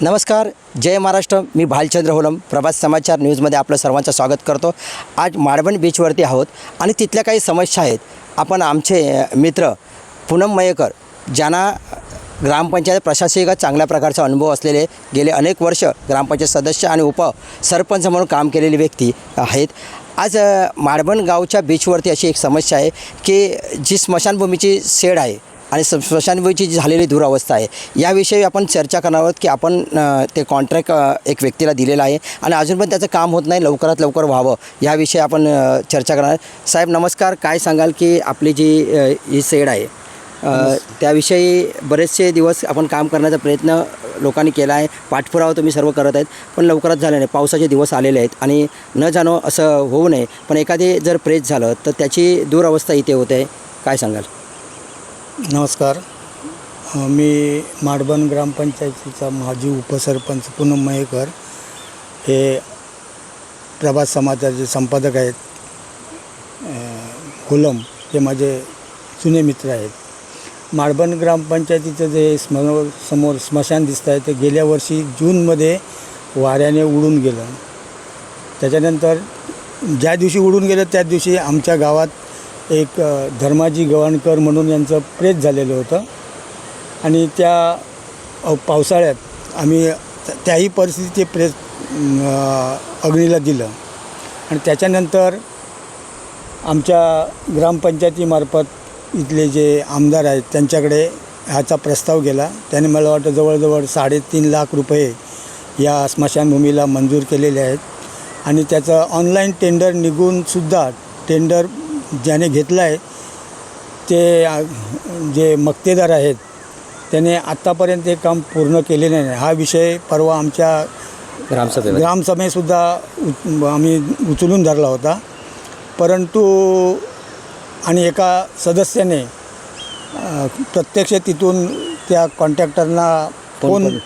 नमस्कार, जय महाराष्ट्र. मी भालचंद्र होलम, प्रभात समाचार न्यूजमध्ये आपलं सर्वांचं स्वागत करतो. आज माडबन बीचवरती आहोत आणि तिथल्या काही समस्या आहेत. आपण आमचे मित्र पूनम मयेकर, ज्यांना ग्रामपंचायत प्रशासकीय चांगल्या प्रकारचा अनुभव असलेले, गेले अनेक वर्ष ग्रामपंचायत सदस्य आणि उपसरपंच म्हणून काम केलेली व्यक्ती आहेत. आज माडबन गावच्या बीचवरती अशी एक समस्या आहे की जी स्मशानभूमीची शेड आहे आणि स्मशानभूमीची जी झालेली दुरावस्था आहे, याविषयी आपण चर्चा करणार आहोत की आपण ते कॉन्ट्रॅक्ट एक व्यक्तीला दिलेलं आहे आणि अजून पण त्याचं काम होत नाही, लवकरात लवकर व्हावं याविषयी आपण चर्चा करणार. साहेब नमस्कार, काय सांगाल की आपली जी ही शेड आहे त्याविषयी बरेचसे दिवस आपण काम करण्याचा प्रयत्न लोकांनी केला आहे, पाठपुरावा तुम्ही सर्व करत आहेत, पण लवकरच झालं नाही. पावसाचे दिवस आलेले आहेत आणि न जाणं असं होऊ नये, पण एखादी जर प्रेस झालं तर त्याची दुरावस्था इथे होते, काय सांगाल? नमस्कार, मी माडबन ग्रामपंचायतीचा माजी उपसरपंच पूनम मयेकर, हे प्रभात समाचारचे संपादक आहेत. होलम हे माझे जुने मित्र आहेत. माडबन ग्रामपंचायतीचं जे समोर स्मशान दिसतं आहे ते गेल्या वर्षी जूनमध्ये वाऱ्याने उडून गेलं. त्याच्यानंतर ज्या दिवशी उडून गेलं त्या दिवशी आमच्या गावात एक धर्माजी गवाणकर म्हणून यांचं प्रेत झालेलं होतं आणि त्या पावसाळ्यात आम्ही त्याही परिस्थितीत ते प्रेत अग्नीला दिलं आणि त्याच्यानंतर आमच्या ग्रामपंचायतीमार्फत इथले जे आमदार आहेत त्यांच्याकडे ह्याचा प्रस्ताव गेला. त्याने मला वाटतं जवळजवळ 3.5 लाख रुपये या स्मशानभूमीला मंजूर केलेले आहेत आणि त्याचं ऑनलाईन टेंडर निघूनसुद्धा टेंडर ज्याने घेतलं आहे ते जे मक्तेदार आहेत त्याने आत्तापर्यंत हे काम पूर्ण केलेले नाही. हा विषय परवा आमच्या ग्रामसभेसुद्धा आम्ही उचलून धरला होता, परंतु आणि एका सदस्याने प्रत्यक्ष तिथून त्या कॉन्ट्रॅक्टरना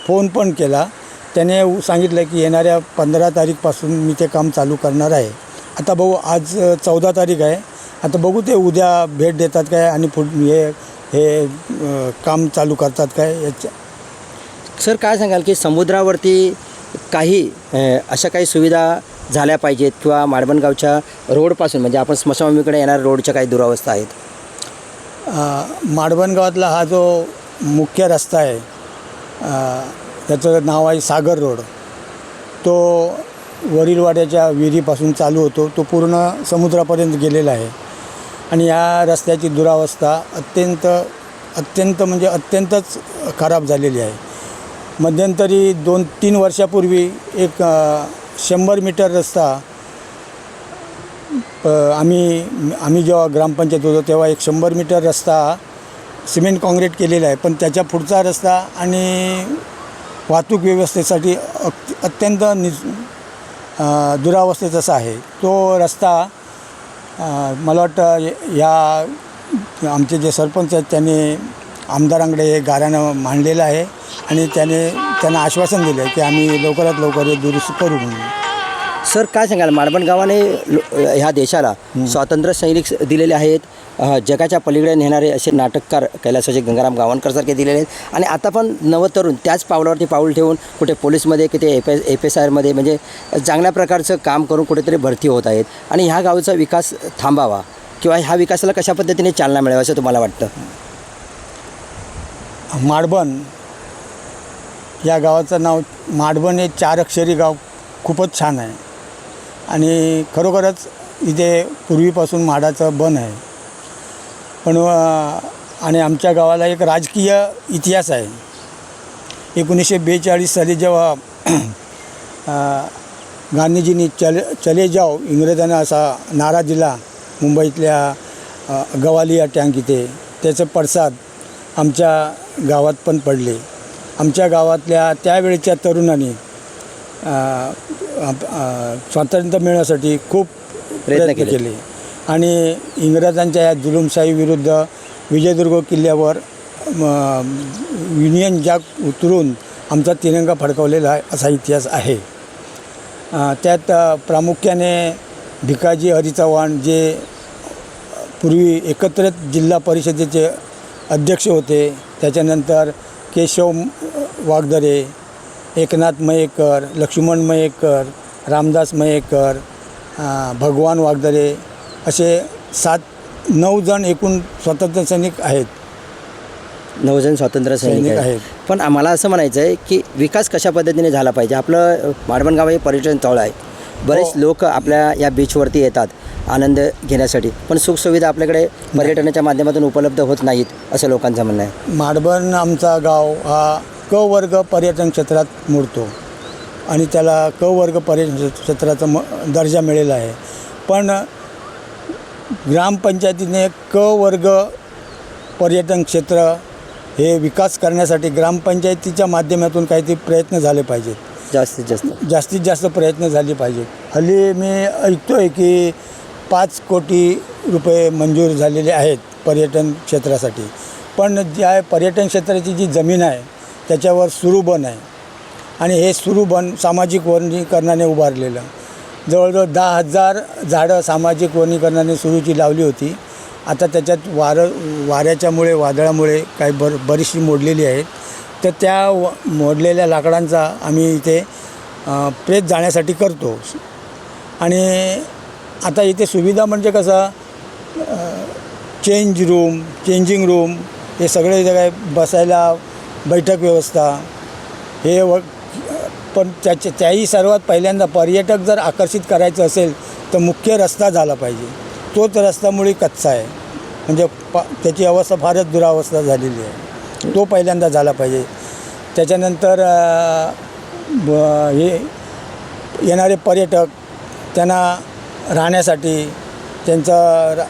फोन पण केला. त्याने सांगितलं की येणाऱ्या 15 तारीखपासून मी ते काम चालू करणार आहे. आता बघू, आज 14 तारीख आहे, आता बघू ते उद्या भेट देतात काय आणि हे काम चालू करतात काय याच्या. सर काय सांगाल की समुद्रावरती काही अशा काही सुविधा झाल्या पाहिजेत किंवा माडबन गावच्या रोडपासून, म्हणजे आपण स्मशानभूमीकडे येणाऱ्या रोडच्या काही दुरावस्था आहेत? माडबन गावातला हा जो मुख्य रस्ता आहे त्याचं नाव आहे सागर रोड. तो वरीलवाड्याच्या विहिरीपासून चालू होतो, तो पूर्ण समुद्रापर्यंत गेलेला आहे आणि या रस्त्याची दुरावस्था अत्यंतच खराब झालेली आहे. मध्यंतरी 2-3 वर्षापूर्वी एक 100 मीटर रस्ता आम्ही जेव्हा ग्रामपंचायत होतो तेव्हा एक 100 मीटर रस्ता सिमेंट काँक्रीट केलेला आहे, पण त्याच्या पुढचा रस्ता आणि वाहतूक व्यवस्थेसाठी अत्यंत दुरावस्थेत असा आहे. तो रस्ता मला वाटतं या आमचे जे सरपंच आहेत त्यांनी आमदारांकडे हे गाऱ्यानं मांडलेलं आहे आणि त्यांना आश्वासन दिलं आहे की आम्ही लवकरात लवकर हे दुरुस्त करू म्हणून. सर काय सांगाल, माडबन गावाने ह्या देशाला स्वातंत्र्य सैनिक दिलेले आहेत, जगाच्या पलीकडे नेणारे असे नाटककार कैलासवासी गंगाराम गावणकरसारखे दिलेले आहेत आणि आता पण नवतरुण त्याच पावलावरती पाऊल ठेवून कुठे पोलीसमध्ये किती FSIमध्ये म्हणजे चांगल्या प्रकारचं काम करून कुठेतरी भरती होत आहेत आणि ह्या गावचा विकास थांबावा किंवा ह्या विकासाला कशा पद्धतीने चालना मिळावी असं तुम्हाला वाटतं? माडबन या गावाचं नाव माडबन हे 4 अक्षरी गाव खूपच छान आहे आणि खरोखरच इथे पूर्वीपासून माडाचं बन आहे. पण आणि आमच्या गावाला एक राजकीय इतिहास आहे. 1942 साली जेव्हा गांधीजींनी चले जाओ इंग्रजांना असा नारा दिला मुंबईतल्या गवालिया टँक इथे, त्याचं पडसाद आमच्या गावात पण पडले. आमच्या गावातल्या त्यावेळच्या तरुणांनी स्वातंत्र्य मिळवण्यासाठी खूप प्रयत्न केले आणि इंग्रजांच्या या जुलूमशाही विरुद्ध विजयदुर्ग किल्ल्यावर युनियन जॅक उतरून आमचा तिरंगा फडकवलेला आहे असा इतिहास आहे. त्यात प्रामुख्याने भिकाजी हरी चव्हाण जे पूर्वी एकत्रित जिल्हा परिषदेचे अध्यक्ष होते, त्याच्यानंतर केशव वागदरे एकनाथ मयेकर, लक्ष्मण मयेकर, रामदास मयेकर, भगवान वागदरे असे 7-9 जण एकूण स्वातंत्र्य सैनिक आहेत. 9 जण स्वातंत्र्य सैनिक सैनिक आहेत. आहेत. पण आम्हाला असं म्हणायचं आहे की विकास कशा पद्धतीने झाला पाहिजे. आपलं माडबन गाव हे पर्यटन स्थळ आहे. बरेच लोक आपल्या या बीचवरती येतात आनंद घेण्यासाठी, पण सुखसुविधा आपल्याकडे पर्यटनाच्या माध्यमातून उपलब्ध होत नाहीत असं लोकांचं म्हणणं आहे. माडबन आमचा गाव हा क वर्ग पर्यटन क्षेत्रात मोडतो आणि त्याला क वर्ग पर्यटन क्षेत्राचा दर्जा मिळालेला आहे. पण ग्रामपंचायतीने क वर्ग पर्यटन क्षेत्र हे विकास करण्यासाठी ग्रामपंचायतीच्या माध्यमातून काहीतरी प्रयत्न झाले पाहिजेत. जास्तीत जास्त प्रयत्न झाले पाहिजेत. हल्ली मी ऐकतो आहे की 5 कोटी रुपये मंजूर झालेले आहेत पर्यटन क्षेत्रासाठी. पण ज्या पर्यटन क्षेत्राची जी जमीन आहे त्याच्यावर सुरूबन आहे आणि हे सुरूबन सामाजिक वनीकरणाने उभारलेलं. जवळजवळ 10,000 झाडं सामाजिक वनीकरणाने सुरूची लावली होती. आता त्याच्यात वाऱ्याच्यामुळे वादळामुळे काही बरीचशी मोडलेली आहेत. तर त्या मोडलेल्या लाकडांचा आम्ही इथे प्रेत जाण्यासाठी करतो. आणि आता इथे सुविधा म्हणजे कसं चेंजिंग रूम हे सगळे जगाय बसायला बैठक व्यवस्था हे पण त्याही सर्वात पहिल्यांदा पर्यटक जर आकर्षित करायचं असेल तर मुख्य रस्ता झाला पाहिजे. तोच रस्ता मुळी कच्चा आहे, म्हणजे त्याची अवस्था फारच दुरावस्था झालेली आहे. तो पहिल्यांदा झाला पाहिजे. त्याच्यानंतर हे येणारे पर्यटक त्यांना राहण्यासाठी त्यांचा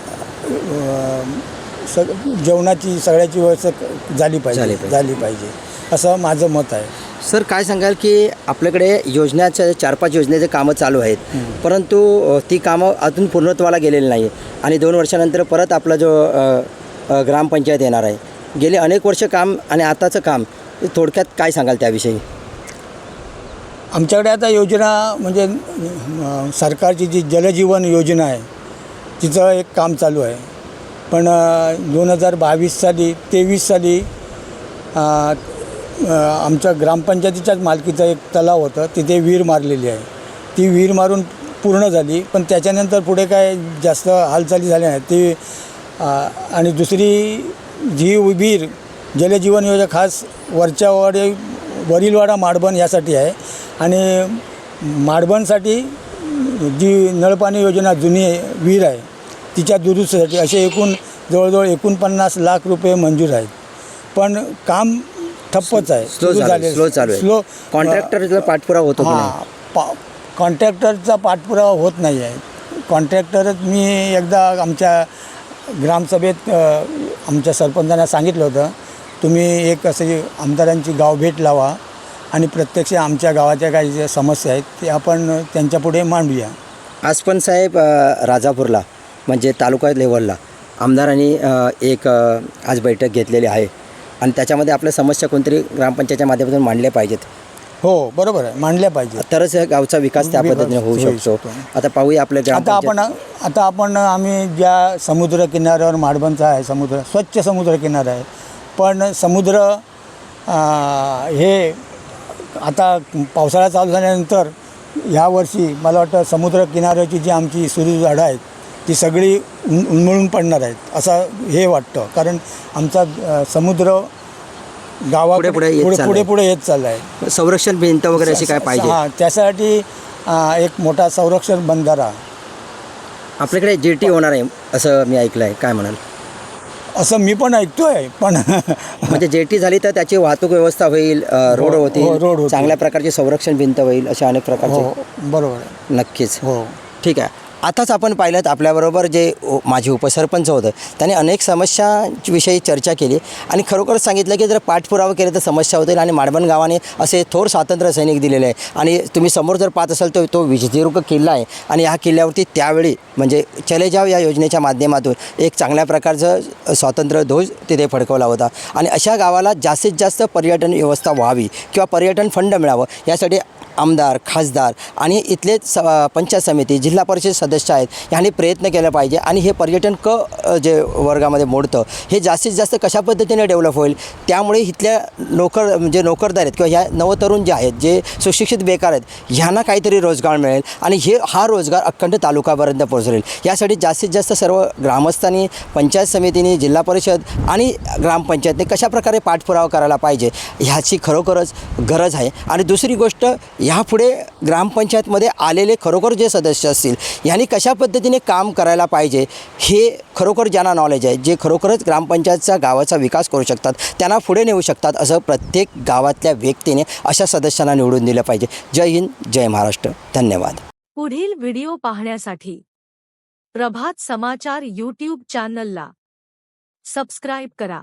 जेवणाची सगळ्याची व्यवस्था झाली पाहिजे असं माझं मत आहे. सर, काय सांगाल की आपल्याकडे योजनाच्या 4-5 योजनेचे कामं चालू आहेत, परंतु ती कामं अजून पूर्णत्वाला गेलेली नाही आणि 2 वर्षानंतर परत आपला जो ग्रामपंचायत येणार आहे. गेले अनेक वर्ष काम आणि आताचं काम थोडक्यात काय सांगाल त्याविषयी. आमच्याकडे आता योजना म्हणजे सरकारची जी जलजीवन योजना आहे तिचं एक काम चालू आहे. पण 2022 साली 23 साली आमच्या ग्रामपंचायतीच्याच मालकीचं एक तलाव होतं, तिथे विहीर मारलेली आहे. ती विहीर मारून पूर्ण झाली, पण त्याच्यानंतर पुढे काय जास्त हालचाली झाल्या नाहीत. ती आणि दुसरी जी विहीर जलजीवन योजना खास वरीलवाडा माडबन यासाठी आहे. आणि माडबनसाठी जी नळपाणी योजना जुनी विहीर आहे तिच्या दुरुस्तीसाठी असे एकूण जवळजवळ 49 लाख रुपये मंजूर आहेत. पण काम ठप्पच आहे, स्लो. कॉन्ट्रॅक्टरचा पाठपुरावा होतो. कॉन्ट्रॅक्टरचा पाठपुरावा होत नाही आहे. कॉन्ट्रॅक्टरच मी एकदा आमच्या ग्रामसभेत आमच्या सरपंचांना सांगितलं होतं, तुम्ही एक असे आमदारांची गावभेट लावा आणि प्रत्यक्ष आमच्या गावाच्या काही ज्या समस्या आहेत ते आपण त्यांच्यापुढे मांडूया. आज पण साहेब राजापूरला म्हणजे तालुका लेवलला आमदारांनी एक आज बैठक घेतलेली आहे आणि त्याच्यामध्ये आपल्या समस्या कोणतरी ग्रामपंचायतच्या माध्यमातून मांडल्या पाहिजेत. हो, बरोबर आहे, मांडल्या पाहिजेत. तरच गावचा विकास त्या पद्धतीने होऊ शकतो. आता पाहूया आपल्या आता आपण आम्ही ज्या समुद्र किनाऱ्यावर माडबनचा आहे, स्वच्छ समुद्र किनारा आहे. पण समुद्र हे आता पावसाळा चालू झाल्यानंतर ह्या वर्षी मला वाटतं समुद्र किनाऱ्याची जी आमची सुरू झाडं आहेत ती सगळी उन्मळून पडणार आहेत असं हे वाटतं. कारण आमचा समुद्र गावापुढे पुढे येत चालला आहे. संरक्षण भिंत वगैरे अशी काय पाहिजे. त्यासाठी एक मोठा संरक्षण बंधारा आपल्याकडे जेटी होणार आहे असं मी ऐकलं आहे. काय म्हणाल. असं मी पण ऐकतोय. पण म्हणजे जेटी झाली तर त्याची वाहतूक व्यवस्था होईल, रोड होतील, चांगल्या प्रकारची संरक्षण भिंत होईल, असे अनेक प्रकारचे. बरोबर, नक्कीच. हो, ठीक आहे. आताच आपण पाहिलं आपल्याबरोबर जे माझे उपसरपंच होतं त्यांनी अनेक समस्यांविषयी चर्चा केली आणि खरोखर सांगितलं की जर पाठपुरावा केला तर समस्या होतील. आणि माडबन गावाने असे थोर स्वातंत्र्य सैनिक दिलेले आहे. आणि तुम्ही समोर जर पाहत असाल तर तो विजयदुर्ग किल्ला आहे आणि ह्या किल्ल्यावरती त्यावेळी म्हणजे चले जाव या योजनेच्या माध्यमातून एक चांगल्या प्रकारचं स्वातंत्र्य ध्वज तिथे फडकवला होता. आणि अशा गावाला जास्तीत जास्त पर्यटन व्यवस्था व्हावी किंवा पर्यटन फंड मिळावं यासाठी आमदार, खासदार आणि इथले पंचायत समिती, जिल्हा परिषद सदस्य आहेत ह्यांनी प्रयत्न केला पाहिजे आणि हे पर्यटन जे वर्गामध्ये मोडतं हे जास्तीत जास्त कशा पद्धतीने डेव्हलप होईल, त्यामुळे इथल्या नोकरदार आहेत किंवा ह्या नवतरुण जे आहेत, जे सुशिक्षित बेकार आहेत, ह्यांना काहीतरी रोजगार मिळेल आणि हा रोजगार अखंड तालुकापर्यंत पोहोचेल. यासाठी जास्तीत जास्त सर्व ग्रामस्थांनी, पंचायत समितीने, जिल्हा परिषद आणि ग्रामपंचायतने कशाप्रकारे पाठपुरावा करायला पाहिजे ह्याची खरोखरच गरज आहे. आणि दुसरी गोष्ट, ह्यापुढे ग्रामपंचायतमध्ये आलेले खरोखर जे सदस्य असतील ह्यांनी कशा पद्धतीने काम करायला पाहिजे हे खरोखर ज्यांना नॉलेज आहे, जे खरोखरच ग्रामपंचायतचा गावाचा विकास करू शकतात, त्यांना पुढे नेऊ शकतात, असं प्रत्येक गावातल्या व्यक्तीने अशा सदस्यांना निवडून दिलं पाहिजे. जय हिंद, जय महाराष्ट्र. धन्यवाद. पुढील व्हिडिओ पाहण्यासाठी प्रभात समाचार यूट्यूब चॅनलला सबस्क्राईब करा.